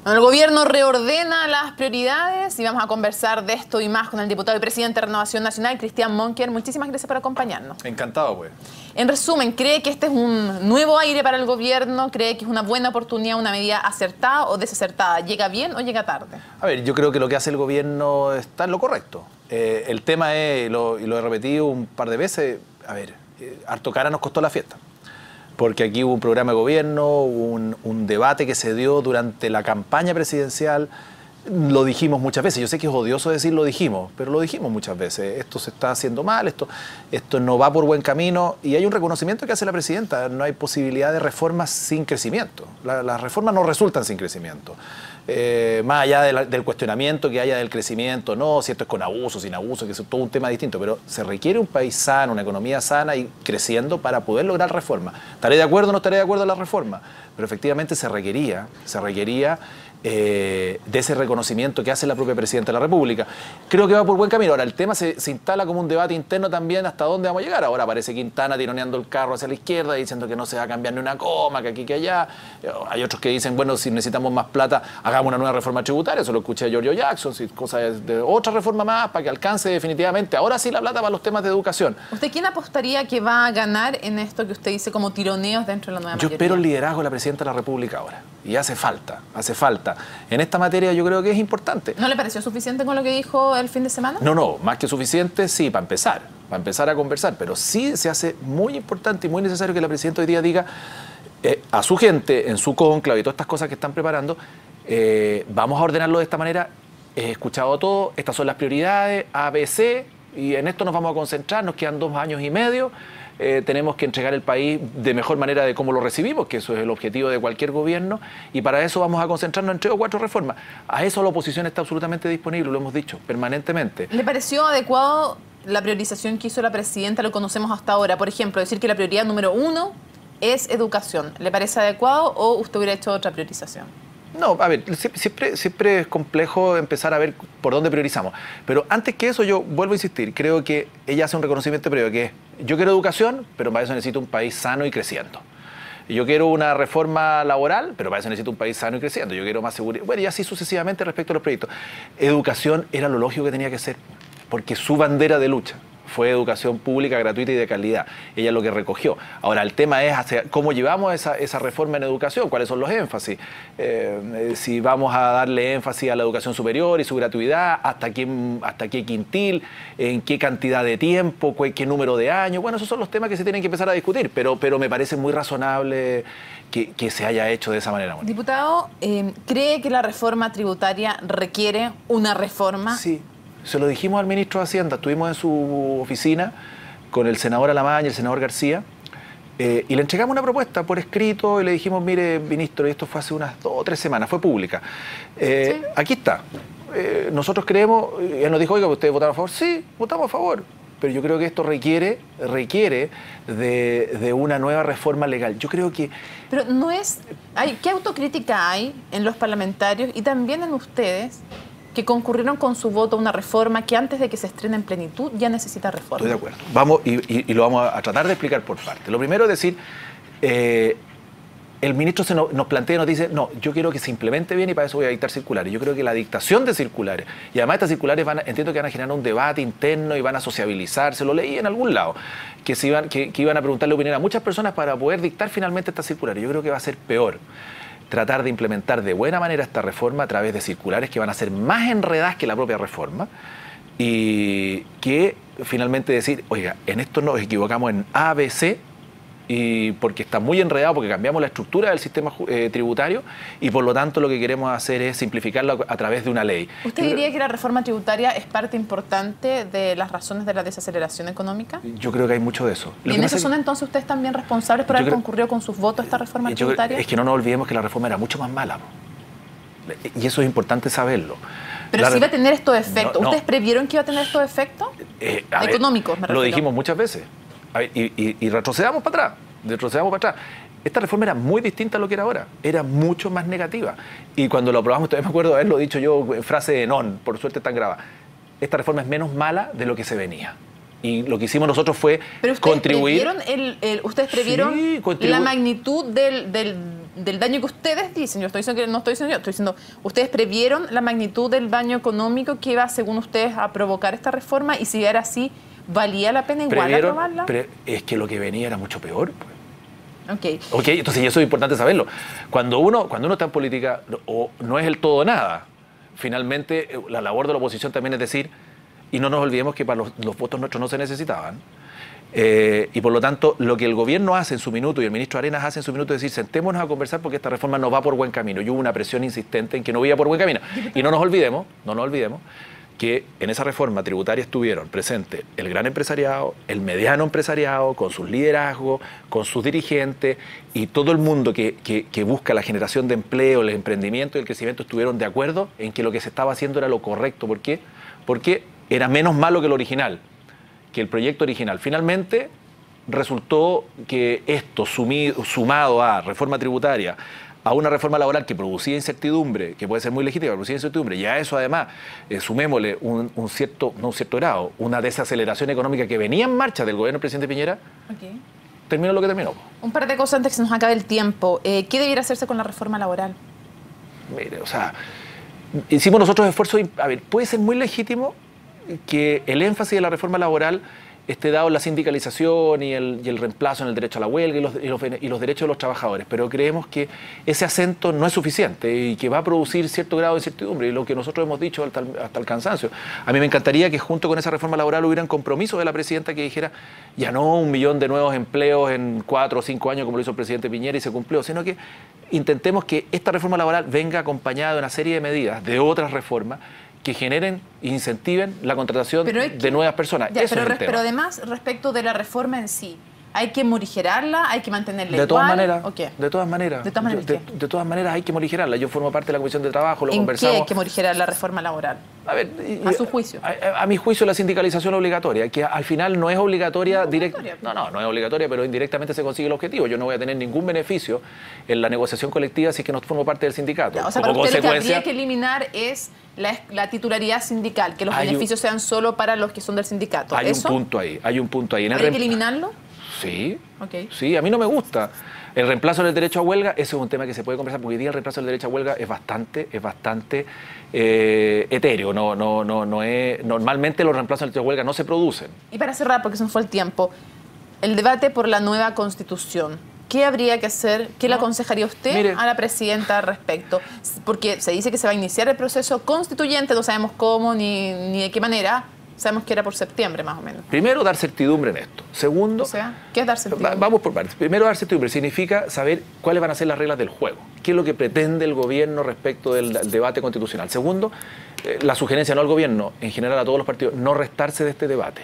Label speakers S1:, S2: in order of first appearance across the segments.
S1: Bueno, el gobierno reordena las prioridades y vamos a conversar de esto y más con el diputado y presidente de Renovación Nacional, Cristian Monker. Muchísimas gracias por acompañarnos.
S2: Encantado, pues.
S1: En resumen, ¿cree que este es un nuevo aire para el gobierno? ¿Cree que es una buena oportunidad, una medida acertada o desacertada? ¿Llega bien o llega tarde?
S2: A ver, yo creo que lo que hace el gobierno está en lo correcto. El tema es, y lo he repetido un par de veces, a ver, harto cara nos costó la fiesta. Porque aquí hubo un programa de gobierno, un debate que se dio durante la campaña presidencial. Lo dijimos muchas veces. Yo sé que es odioso decir lo dijimos, pero lo dijimos muchas veces. Esto se está haciendo mal, esto no va por buen camino. Y hay un reconocimiento que hace la presidenta. No hay posibilidad de reformas sin crecimiento. Las reformas no resultan sin crecimiento. Más allá del cuestionamiento que haya del crecimiento, no, si esto es con abuso, sin abuso, que es todo un tema distinto, pero se requiere un país sano, una economía sana y creciendo para poder lograr reformas. ¿Estaré de acuerdo o no estaré de acuerdo en la reforma? Pero efectivamente se requería de ese reconocimiento que hace la propia Presidenta de la República. Creo que va por buen camino. Ahora, el tema se instala como un debate interno también hasta dónde vamos a llegar. Ahora aparece Quintana tironeando el carro hacia la izquierda, diciendo que no se va a cambiar ni una coma, que aquí, que allá. Hay otros que dicen, bueno, si necesitamos más plata, hagamos una nueva reforma tributaria. Eso lo escuché a Giorgio Jackson, cosa de otra reforma más para que alcance definitivamente, ahora sí, la plata para los temas de educación.
S1: ¿Usted quién apostaría que va a ganar en esto que usted dice como tironeos dentro de la nueva mayoría?
S2: Yo espero el liderazgo de la Presidenta de la República ahora. Y hace falta, hace falta. En esta materia yo creo que es importante.
S1: ¿No le pareció suficiente con lo que dijo el fin de semana?
S2: No, más que suficiente, sí, para empezar a conversar, pero sí se hace muy importante y muy necesario que la Presidenta hoy día diga a su gente, en su cónclave y todas estas cosas que están preparando, vamos a ordenarlo de esta manera, he escuchado todo, estas son las prioridades, A, B, C, y en esto nos vamos a concentrar, nos quedan 2 años y medio, tenemos que entregar el país de mejor manera de cómo lo recibimos, que eso es el objetivo de cualquier gobierno, y para eso vamos a concentrarnos en 3 o 4 reformas. A eso la oposición está absolutamente disponible, lo hemos dicho, permanentemente.
S1: ¿Le pareció adecuado la priorización que hizo la Presidenta? Lo conocemos hasta ahora. Por ejemplo, decir que la prioridad número 1 es educación. ¿Le parece adecuado o usted hubiera hecho otra priorización?
S2: No, a ver, siempre es complejo empezar a ver por dónde priorizamos. Pero antes que eso, yo vuelvo a insistir, creo que ella hace un reconocimiento previo, que es, yo quiero educación, pero para eso necesito un país sano y creciendo. Yo quiero una reforma laboral, pero para eso necesito un país sano y creciendo. Yo quiero más seguridad. Bueno, y así sucesivamente respecto a los proyectos. Educación era lo lógico que tenía que ser, porque su bandera de lucha fue educación pública, gratuita y de calidad. Ella lo que recogió. Ahora, el tema es cómo llevamos esa reforma en educación, cuáles son los énfasis. Si vamos a darle énfasis a la educación superior y su gratuidad, hasta qué quintil, en qué cantidad de tiempo, qué número de años. Bueno, esos son los temas que se tienen que empezar a discutir, pero me parece muy razonable que se haya hecho de esa manera.
S1: Diputado, ¿cree que la reforma tributaria requiere una reforma?
S2: Sí. Se lo dijimos al ministro de Hacienda, estuvimos en su oficina con el senador Alamán y el senador García y le entregamos una propuesta por escrito y le dijimos, mire, ministro, y esto fue hace unas 2 o 3 semanas, fue pública. ¿Sí? Aquí está. Nosotros creemos, él nos dijo, oiga, ¿ustedes votaron a favor? Sí, votamos a favor. Pero yo creo que esto requiere de una nueva reforma legal. Yo creo que...
S1: Pero no es... ¿Qué autocrítica hay en los parlamentarios y también en ustedes que concurrieron con su voto a una reforma que antes de que se estrene en plenitud ya necesita reforma?
S2: Estoy de acuerdo. Vamos, y lo vamos a tratar de explicar por partes. Lo primero es decir, el ministro nos plantea y nos dice, no, yo quiero que se implemente bien y para eso voy a dictar circulares. Yo creo que la dictación de circulares, y además estas circulares entiendo que van a generar un debate interno y van a sociabilizarse, lo leí en algún lado, que iban a preguntarle opinión a muchas personas para poder dictar finalmente estas circulares. Yo creo que va a ser peor tratar de implementar de buena manera esta reforma a través de circulares que van a ser más enredadas que la propia reforma y que finalmente decir, oiga, en esto nos equivocamos en A, B, C, y porque está muy enredado, porque cambiamos la estructura del sistema tributario y por lo tanto lo que queremos hacer es simplificarlo a través de una ley.
S1: ¿Usted diría que la reforma tributaria es parte importante de las razones de la desaceleración económica?
S2: Yo creo que hay mucho de eso.
S1: ¿Y en eso son entonces ustedes también responsables por haber concurrido con sus votos a esta reforma tributaria?
S2: Es que no nos olvidemos que la reforma era mucho más mala. Y eso es importante saberlo.
S1: Pero si iba a tener estos efectos. ¿Ustedes previeron que iba a tener estos efectos? Económicos, me refiero.
S2: Lo dijimos muchas veces. Y retrocedamos para atrás. Esta reforma era muy distinta a lo que era ahora, era mucho más negativa. Y cuando lo aprobamos, todavía me acuerdo de haberlo dicho yo en frase de non, por suerte tan grabada. Esta reforma es menos mala de lo que se venía. Y lo que hicimos nosotros fue contribuir.
S1: ¿Ustedes previeron la magnitud del del daño que ustedes dicen. Yo estoy diciendo que no estoy diciendo yo, estoy diciendo, ustedes previeron la magnitud del daño económico que iba, según ustedes, a provocar esta reforma, y si era así, ¿valía la pena igual aprobarla?
S2: Es que lo que venía era mucho peor, pues.
S1: Ok,
S2: entonces eso es importante saberlo. Cuando uno está en política, no es el todo o nada. Finalmente, la labor de la oposición también es decir, y no nos olvidemos que para los votos nuestros no se necesitaban. Y por lo tanto, lo que el gobierno hace en su minuto y el ministro Arenas hace en su minuto es decir, sentémonos a conversar porque esta reforma no va por buen camino. Y hubo una presión insistente en que no iba por buen camino. Y no nos olvidemos que en esa reforma tributaria estuvieron presentes el gran empresariado, el mediano empresariado, con sus liderazgos, con sus dirigentes, y todo el mundo que busca la generación de empleo, el emprendimiento y el crecimiento estuvieron de acuerdo en que lo que se estaba haciendo era lo correcto. ¿Por qué? Porque era menos malo que el original, que el proyecto original. Finalmente resultó que esto, sumado a reforma tributaria, a una reforma laboral que producía incertidumbre, que puede ser muy legítima, producía incertidumbre, y a eso además sumémosle un cierto grado, una desaceleración económica que venía en marcha del gobierno del presidente Piñera, terminó lo que terminó.
S1: Un par de cosas antes que se nos acabe el tiempo. ¿Qué debiera hacerse con la reforma laboral?
S2: Mire, o sea, hicimos nosotros esfuerzos, a ver, puede ser muy legítimo que el énfasis de la reforma laboral esté dado en la sindicalización y el reemplazo en el derecho a la huelga y los derechos de los trabajadores, pero creemos que ese acento no es suficiente y que va a producir cierto grado de incertidumbre, y lo que nosotros hemos dicho hasta el cansancio. A mí me encantaría que junto con esa reforma laboral hubieran compromisos de la presidenta que dijera, ya no 1 millón de nuevos empleos en 4 o 5 años como lo hizo el presidente Piñera y se cumplió, sino que intentemos que esta reforma laboral venga acompañada de una serie de medidas, de otras reformas, que generen e incentiven la contratación de nuevas personas.
S1: Ya, pero además, respecto de la reforma en sí, ¿hay que morigerarla? ¿Hay que mantenerla
S2: de todas
S1: igual?
S2: maneras,
S1: ¿O qué?
S2: De todas maneras.
S1: ¿De todas maneras qué?
S2: De todas maneras hay que morigerarla. Yo formo parte de la Comisión de Trabajo, lo conversamos.
S1: ¿En qué hay que morigerar la reforma laboral?
S2: A ver,
S1: a su juicio.
S2: A mi juicio, la sindicalización obligatoria, que al final no es obligatoria directa. No es obligatoria, pero indirectamente se consigue el objetivo. Yo no voy a tener ningún beneficio en la negociación colectiva si es que no formo parte del sindicato.
S1: Ya, o sea, para usted lo que habría que eliminar es la titularidad sindical, que los beneficios sean solo para los que son del sindicato.
S2: Hay un punto ahí.
S1: ¿Habría que eliminarlo?
S2: Sí, sí, a mí no me gusta. El reemplazo del derecho a huelga, eso es un tema que se puede conversar, porque hoy día el reemplazo del derecho a huelga es bastante etéreo. Normalmente los reemplazos del derecho a huelga no se producen.
S1: Y para cerrar, porque se nos fue el tiempo, el debate por la nueva Constitución. ¿Qué habría que hacer? ¿Qué le aconsejaría usted a la presidenta al respecto? Porque se dice que se va a iniciar el proceso constituyente, no sabemos cómo ni de qué manera. Sabemos que era por septiembre, más o menos.
S2: Primero, dar certidumbre en esto. Segundo...
S1: O sea, ¿qué es dar certidumbre?
S2: Vamos por partes. Primero, dar certidumbre significa saber cuáles van a ser las reglas del juego. ¿Qué es lo que pretende el gobierno respecto del debate constitucional? Segundo, la sugerencia no al gobierno, en general a todos los partidos, no restarse de este debate.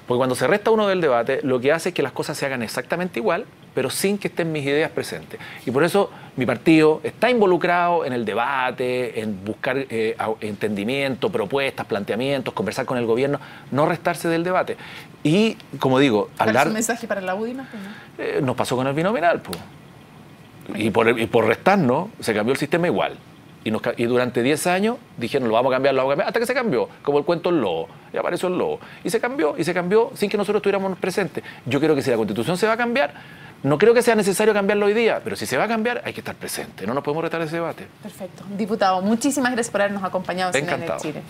S2: Porque cuando se resta uno del debate, lo que hace es que las cosas se hagan exactamente igual, pero sin que estén mis ideas presentes. Y por eso mi partido está involucrado en el debate, en buscar entendimiento, propuestas, planteamientos, conversar con el gobierno, no restarse del debate. Y, como digo,
S1: al dar... ¿Es un mensaje para la UDI?
S2: Nos pasó con el binominal, pues. Y por restarnos, se cambió el sistema igual. Y durante 10 años dijeron, lo vamos a cambiar, hasta que se cambió, como el cuento del lobo, y apareció el lobo. Y se cambió sin que nosotros estuviéramos presentes. Yo creo que si la Constitución se va a cambiar, no creo que sea necesario cambiarlo hoy día, pero si se va a cambiar, hay que estar presente. No nos podemos retar ese debate.
S1: Perfecto. Diputado, muchísimas gracias por habernos acompañado en CNN Chile.